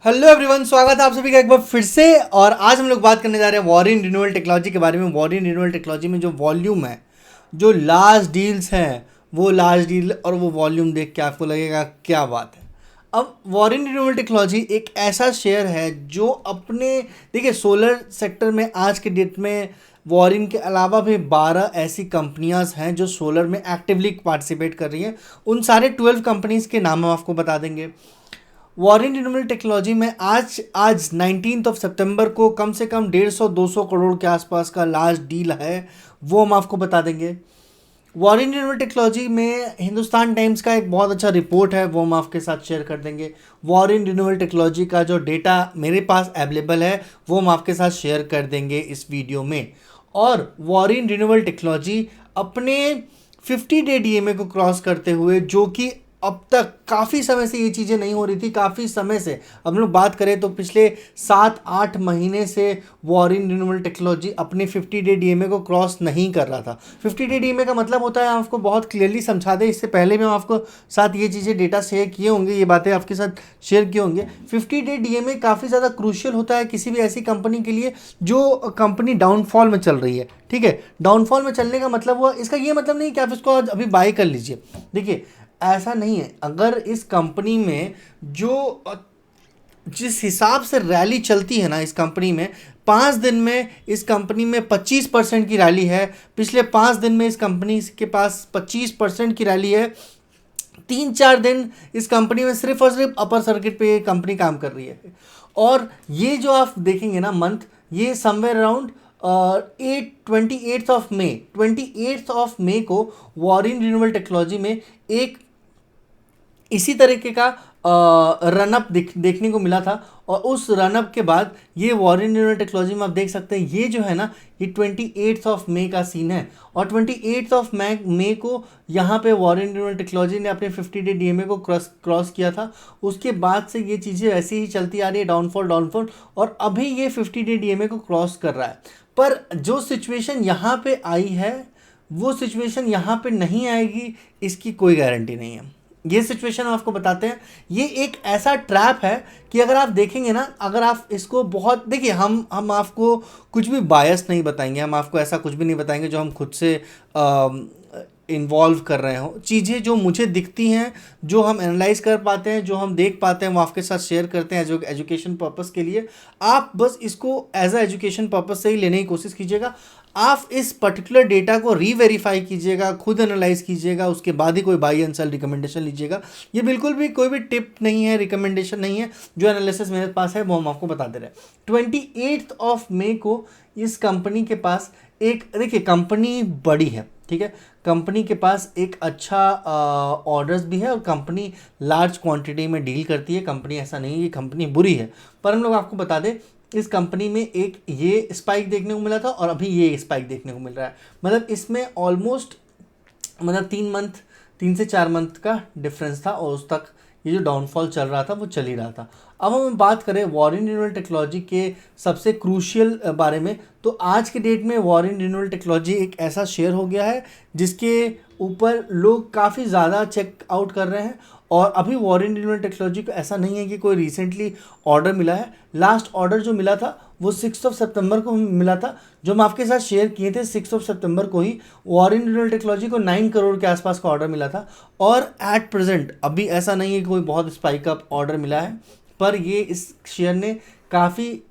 Hello everyone, स्वागत है आप सभी का एक बार फिर से। और आज हम लोग बात करने जा रहे हैं वॉरिन रिन्यूअल टेक्नोलॉजी के बारे में। वॉरिन रिन्यूअल टेक्नोलॉजी में जो वॉल्यूम है, जो लार्ज डील्स हैं, वो लार्ज डील और वो वॉल्यूम देख के आपको लगेगा क्या बात है। अब वॉरिन रिन्यूअल टेक्नोलॉजी एक ऐसा शेयर है जो अपने, देखिए, सोलर सेक्टर में आज के डेट में वॉरिन के अलावा भी 12 ऐसी कंपनियां हैं जो सोलर में एक्टिवली पार्टिसिपेट कर रही हैं। उन सारे 12 कंपनीज के नाम हम आपको बता देंगे। वॉरेन रिन्यूएबल टेक्नोलॉजी में आज 19 सितंबर को कम से कम 150-200 करोड़ के आसपास का लार्ज डील है, वो हम आपको बता देंगे। वॉरेन रिन्यूएबल टेक्नोलॉजी में हिंदुस्तान टाइम्स का एक बहुत अच्छा रिपोर्ट है, वो हम आपके साथ शेयर कर देंगे। वॉरेन रिन्यूएबल टेक्नोलॉजी का जो डेटा मेरे पास अवेलेबल है, वो हम आपके साथ शेयर कर देंगे इस वीडियो में। और वॉरेन रिन्यूएबल टेक्नोलॉजी अपने 50 डे डीएमए को क्रॉस करते हुए, जो कि अब तक काफ़ी समय से ये चीज़ें नहीं हो रही थी, काफ़ी समय से, अब हम लोग बात करें तो पिछले 7-8 महीने से वॉरिन रिन्यूएबल टेक्नोलॉजी अपने 50 डे डीएमए को क्रॉस नहीं कर रहा था। 50 डे डीएमए का मतलब होता है, आपको बहुत क्लियरली समझा दें, इससे पहले भी हम आपको साथ ये चीज़ें डेटा शेयर किए होंगे, ये बातें आपके साथ शेयर किए होंगे। 50 डे डीएमए काफ़ी ज़्यादा क्रूशियल होता है किसी भी ऐसी कंपनी के लिए जो कंपनी डाउनफॉल में चल रही है। ठीक है, डाउनफॉल में चलने का मतलब हुआ, इसका ये मतलब नहीं कि आप इसको आज अभी बाय कर लीजिए। देखिए, ऐसा नहीं है। अगर इस कंपनी में जो जिस हिसाब से रैली चलती है ना, इस कंपनी में 5 दिन में इस कंपनी में 25% की रैली है। पिछले 5 दिन में इस कंपनी के पास 25% की रैली है। 3-4 दिन इस कंपनी में सिर्फ और सिर्फ अपर सर्किट पे ये कंपनी काम कर रही है। और ये जो आप देखेंगे ना मंथ, ये समवेयर अराउंड 28 ऑफ मई को वॉरिन रिन्यूएबल टेक्नोलॉजी में एक इसी तरीके का रनअप देखने को मिला था। और उस रनअप के बाद ये वॉरेन रिन्यूएबल टेक्नोलॉजी में आप देख सकते हैं, ये जो है ना, ये 28 का सीन है। और 28 को यहाँ पे वॉरेन रिन्यूएबल टेक्नोलॉजी ने अपने 50 डे डीएमए को क्रॉस किया था। उसके बाद से ये चीज़ें ऐसी ही चलती आ रही है, डाउनफॉल, और अभी ये 50 डे डीएमए को क्रॉस कर रहा है। पर जो सिचुएशन यहाँ पे आई है, वो सिचुएशन यहाँ पे नहीं आएगी, इसकी कोई गारंटी नहीं है। ये सिचुएशन हम आपको बताते हैं। ये एक ऐसा ट्रैप है कि अगर आप देखेंगे ना, अगर आप इसको बहुत देखिए, हम आपको कुछ भी बायस नहीं बताएंगे, हम आपको ऐसा कुछ भी नहीं बताएंगे जो हम खुद से इन्वॉल्व कर रहे हो। चीज़ें जो मुझे दिखती हैं, जो हम एनालाइज कर पाते हैं, जो हम देख पाते हैं, वो आपके साथ शेयर करते हैं एजुकेशन पर्पस के लिए। आप बस इसको एज अ एजुकेशन पर्पस से ही लेने की कोशिश कीजिएगा। आप इस पर्टिकुलर डेटा को रीवेरीफाई कीजिएगा, खुद एनालाइज कीजिएगा, उसके बाद ही कोई बाई एंड सेल रिकमेंडेशन लीजिएगा। ये बिल्कुल भी कोई भी टिप नहीं है, रिकमेंडेशन नहीं है। जो एनालिसिस मेरे पास है वो हम आपको बता दे रहे हैं। 28 मई को इस कंपनी के पास एक, देखिए, कंपनी बड़ी है, ठीक है, कंपनी के पास एक अच्छा ऑर्डर्स भी है और कंपनी लार्ज क्वांटिटी में डील करती है। कंपनी ऐसा नहीं है कि कंपनी बुरी है, पर हम लोग आपको बता दें, इस कंपनी में एक ये स्पाइक देखने को मिला था और अभी ये स्पाइक देखने को मिल रहा है। मतलब इसमें ऑलमोस्ट, मतलब 3 से 4 मंथ का डिफरेंस था और उस तक ये जो डाउनफॉल चल रहा था वो चल ही रहा था। अब हम बात करें वॉरेन रिन्यूएबल टेक्नोलॉजी के सबसे क्रूशियल बारे में, तो आज के डेट में वॉरेन रिन्यूएबल टेक्नोलॉजी एक ऐसा शेयर हो गया है जिसके ऊपर लोग काफ़ी ज़्यादा चेकआउट कर रहे हैं। और अभी वॉरेन रिन्यूएबल टेक्नोलॉजी को ऐसा नहीं है कि कोई रिसेंटली ऑर्डर मिला है। लास्ट ऑर्डर जो मिला था वो 6 सितंबर को मिला था, जो हम आपके साथ शेयर किए थे। 6 सितंबर को ही वॉरेन रिन्यूएबल टेक्नोलॉजी को 9 करोड़ के आसपास का ऑर्डर मिला था। और एट प्रेजेंट अभी ऐसा नहीं है कि कोई बहुत स्पाइक अप ऑर्डर मिला है, पर ये इस शेयर ने काफ़ी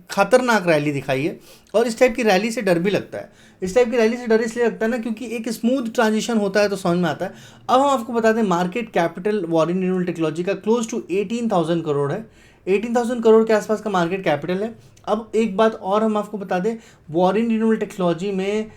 खतरनाक रैली दिखाई है। और इस टाइप की रैली से डर भी लगता है। इस टाइप की रैली से डर इसलिए लगता है ना, क्योंकि एक स्मूथ ट्रांजिशन होता है तो समझ में आता है। अब हम आपको बता दें, market capital Warren renewable technology का क्लोज टू 18,000 करोड़ है। 18,000 करोड़ के आसपास का मार्केट कैपिटल है। अब एक बात और हम आपको बता दें, वॉरेन रिन्यूएबल टेक्नोलॉजी में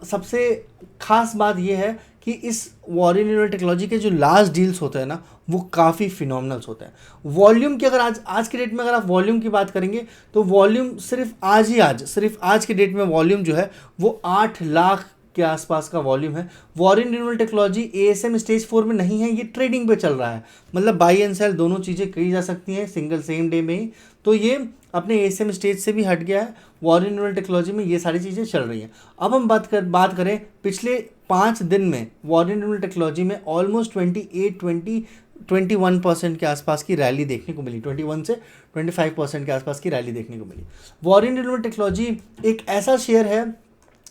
सबसे खास बात यह है कि इस वॉरेन रिन्यूएबल टेक्नोलॉजी के जो लार्ज डील्स होते हैं ना, वो काफ़ी फिनोमिनल्स होते हैं। वॉल्यूम की, अगर आज के डेट में अगर आप वॉल्यूम की बात करेंगे, तो वॉल्यूम सिर्फ आज के डेट में वॉल्यूम जो है वो 8 लाख के आसपास का वॉल्यूम है। Warren renewable technology ASM stage 4 में नहीं है, ये ट्रेडिंग पे चल रहा है। मतलब बाई एंड सेल दोनों चीज़ें की जा सकती हैं सिंगल सेम डे में ही। तो ये अपने एएसएम स्टेज से भी हट गया है। वॉरेन रिन्यूएबल टेक्नोलॉजी में ये सारी चीज़ें चल रही हैं। अब हम बात करें पिछले 5 दिन में वॉरेन रिन्यूएबल टेक्नोलॉजी में ऑलमोस्ट 28-20 21% के आसपास की रैली देखने को मिली, 21 से 25% के आसपास की रैली देखने को मिली। वॉरेन रिन्यूएबल टेक्नोलॉजी एक ऐसा शेयर है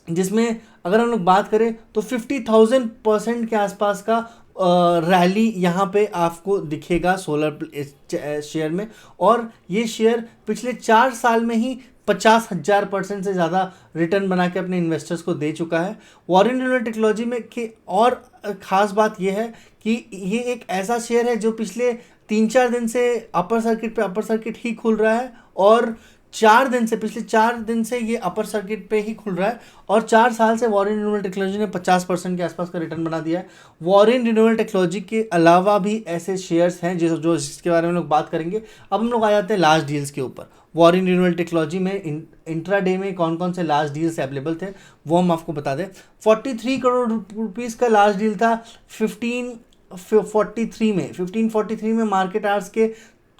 जिसमें अगर हम लोग बात करें तो 50,000% के आसपास का रैली यहाँ पे आपको दिखेगा सोलर शेयर में। और ये शेयर पिछले 4 साल में ही 50,000% से ज़्यादा रिटर्न बना के अपने इन्वेस्टर्स को दे चुका है। वॉरेन रिन्यूएबल टेक्नोलॉजी में कि और ख़ास बात यह है कि ये एक ऐसा शेयर है जो पिछले 3-4 दिन से अपर सर्किट ही खुल रहा है, और पिछले 4 दिन से ये अपर सर्किट पे ही खुल रहा है, और 4 साल से वॉरेन रिन्यूएबल टेक्नोलॉजी ने 50% के आसपास का रिटर्न बना दिया है। वॉरेन रिन्यूएबल टेक्नोलॉजी के अलावा भी ऐसे शेयर्स हैं जिसके बारे में लोग बात करेंगे। अब हम लोग आ जाते हैं लार्ज डील्स के ऊपर। वॉरेन रिन्यूएबल टेक्नोलॉजी में इंट्राडे में कौन कौन से लार्ज डील्स अवेलेबल थे वो हम आपको बता दें। 43 करोड़ रुपीज़ का लार्ज डील था 1543 में मार्केट आवर्स के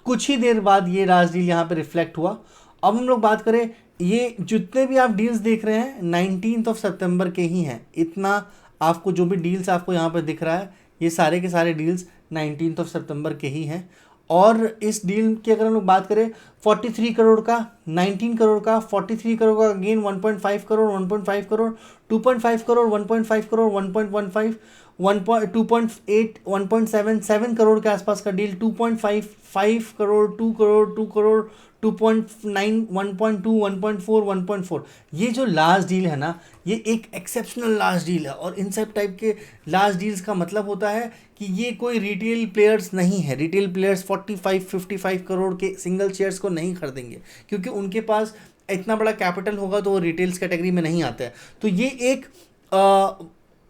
कुछ ही देर बाद ये लार्ज डील यहाँ पे रिफ्लेक्ट हुआ। अब हम लोग बात करें, ये जितने भी आप डील्स देख रहे हैं 19 सितंबर के ही हैं। इतना आपको जो भी डील्स आपको यहाँ पर दिख रहा है ये सारे के सारे डील्स 19 सितंबर के ही हैं। और इस डील की अगर हम लोग बात करें 43 करोड़ का, 19 करोड़ का, 43 करोड़ का अगेन 1.5 करोड़, 1.5 करोड़, 2.5 करोड़, 1.5 करोड़, 1.15, 2.8, 1.77 करोड़ के आसपास का डील, 2.5 करोड़, 2 करोड़, 2 करोड़, 2.9, 1.2, 1.4, 1.4। ये जो लार्ज डील है ना, ये एक एक्सेप्शनल लार्ज डील है। और इन सब टाइप के लार्ज डील्स का मतलब होता है कि ये कोई रिटेल प्लेयर्स नहीं है। रिटेल प्लेयर्स 45-55 करोड़ के सिंगल शेयर्स को नहीं खरीदेंगे, क्योंकि उनके पास इतना बड़ा कैपिटल होगा तो वो रिटेल्स कैटेगरी में नहीं आता है। तो ये एक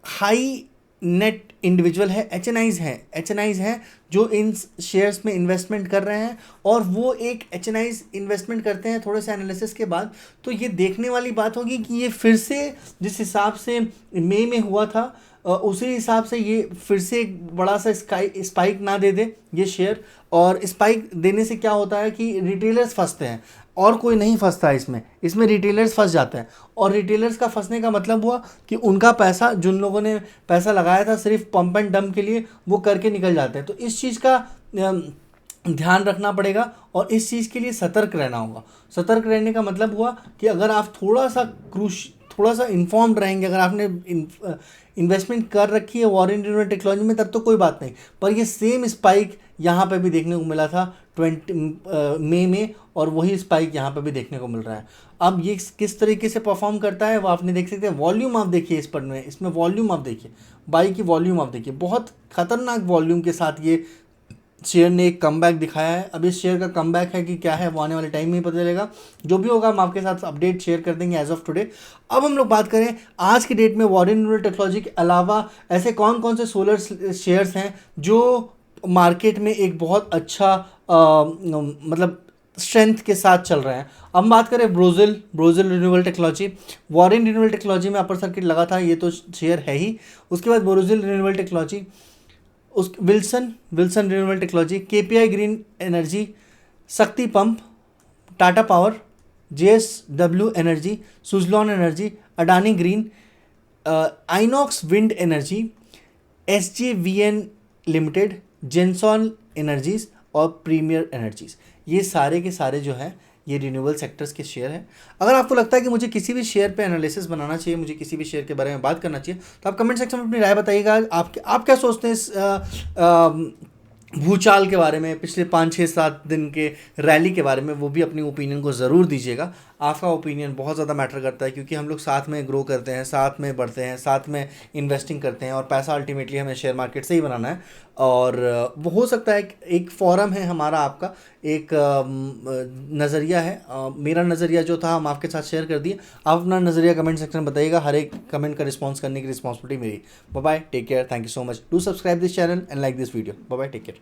हाई नेट इंडिविजुअल है, एचएनआईज हैं जो इन शेयर्स में इन्वेस्टमेंट कर रहे हैं। और वो एक एचएनआईज इन्वेस्टमेंट करते हैं थोड़े से एनालिसिस के बाद, तो ये देखने वाली बात होगी कि ये फिर से जिस हिसाब से मई में हुआ था उसी हिसाब से ये फिर से एक बड़ा सा स्पाइक ना दे दे ये शेयर। और स्पाइक देने से क्या होता है कि रिटेलर्स फंसते हैं, और कोई नहीं फंसता है इसमें रिटेलर्स फंस जाते हैं। और रिटेलर्स का फंसने का मतलब हुआ कि उनका पैसा, जिन लोगों ने पैसा लगाया था सिर्फ पंप एंड डंप के लिए, वो करके निकल जाते हैं। तो इस चीज़ का ध्यान रखना पड़ेगा और इस चीज़ के लिए सतर्क रहना होगा। सतर्क रहने का मतलब हुआ कि अगर आप थोड़ा सा इन्फॉर्म्ड रहेंगे, अगर आपने इन्वेस्टमेंट कर रखी है वॉरेन रिन्यूएबल टेक्नोलॉजी में, तब तो कोई बात नहीं। पर ये सेम स्पाइक यहाँ पे भी देखने को मिला था 20 मई में, और वही स्पाइक यहाँ पे भी देखने को मिल रहा है। अब ये किस तरीके से परफॉर्म करता है वो आपने देख सकते हैं। वॉल्यूम आप देखिए इसमें वॉल्यूम आप देखिए, बाई की वॉल्यूम आप देखिए, बहुत खतरनाक वॉल्यूम के साथ ये शेयर ने एक कमबैक दिखाया है। अब इस शेयर का कमबैक है कि क्या है वो आने वाले टाइम में ही पता चलेगा। जो भी होगा हम आपके साथ अपडेट शेयर कर देंगे एज ऑफ टुडे। अब हम लोग बात करें आज की डेट में वॉरेन रिन्यूएबल टेक्नोलॉजी के अलावा ऐसे कौन कौन से सोलर शेयर्स हैं जो मार्केट में एक बहुत अच्छा मतलब स्ट्रेंथ के साथ चल रहे हैं। अब हम बात करें Borosil renewable technology. Waaree renewable technology में अपर सर्किट लगा था, ये तो शेयर है ही। उसके बाद Borosil renewable technology, Wilson renewable technology, KPI green energy, Shakti pump, Tata power, JSW energy, Suzlon energy, Adani green, Inox wind energy, SJVN limited, Gensol energies और प्रीमियर एनर्जीज। ये सारे के सारे जो हैं ये रिन्यूएबल सेक्टर्स के शेयर हैं। अगर आपको लगता है कि मुझे किसी भी शेयर पे एनालिसिस बनाना चाहिए, मुझे किसी भी शेयर के बारे में बात करना चाहिए, तो आप कमेंट सेक्शन में अपनी राय बताइएगा। आप क्या सोचते हैं इस भूचाल के बारे में, पिछले 5-6-7 दिन के रैली के बारे में, वो भी अपनी ओपिनियन को ज़रूर दीजिएगा। आपका ओपिनियन बहुत ज़्यादा मैटर करता है, क्योंकि हम लोग साथ में ग्रो करते हैं, साथ में बढ़ते हैं, साथ में इन्वेस्टिंग करते हैं, और पैसा अल्टीमेटली हमें शेयर मार्केट से ही बनाना है। और वो हो सकता है एक फोरम है हमारा, आपका एक नज़रिया है। मेरा नज़रिया जो था हम आपके साथ शेयर कर दिए। आप अपना नज़रिया कमेंट सेक्शन में बताइएगा। हर एक कमेंट का रिस्पॉन्स करने की रिस्पॉन्सिबिलिटी मेरी। Bye bye, take care, thank you so much. Do subscribe this channel and like this video. Bye bye, take care.